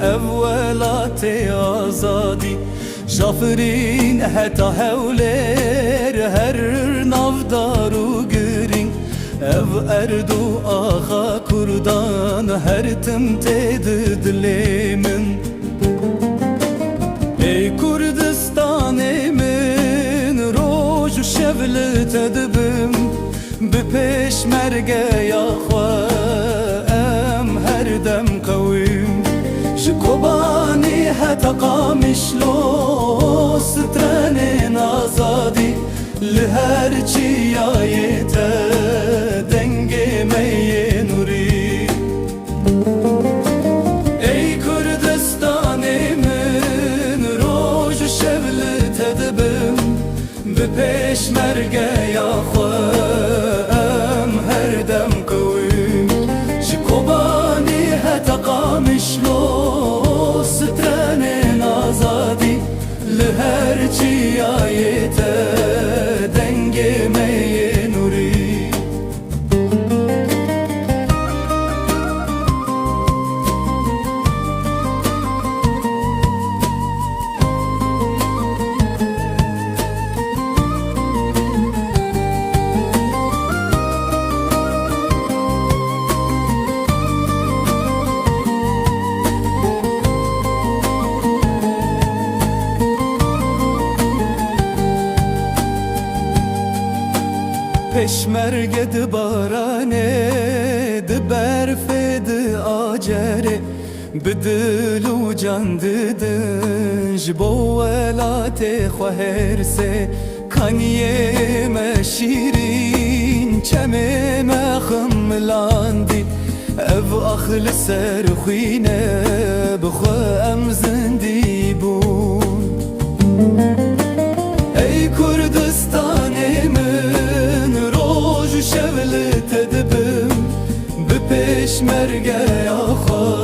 اولات آزادی جافرین هتا هولر هر نافدار و گرین ev erdu ağa kurdan her tim tedi dilimin ey Kurdistan emin roju şevlet edibim bi peşmerge ya xwe em her dem qewim ji kobani heta qamişlo strenên azadî li her çiyayê te dengê me yê nûrî ey Kurdistanê min roj û şev li te dibim bi pêşmergeya xwe em her dem qewim ji kobanî heta qamişlo strenên azadî li her çiyayê te dengê me yê nûrî Peşmerge di barane di berfê di acere bi dil û can didin ji bo welatê xwe hersê kaniyê me şîrîn çemê me ximilandî ev ax li ser xwîne bi xwe em zindî bûn ey Kurdistanê min roj û şev li te dibim bi pêşmergeya xwe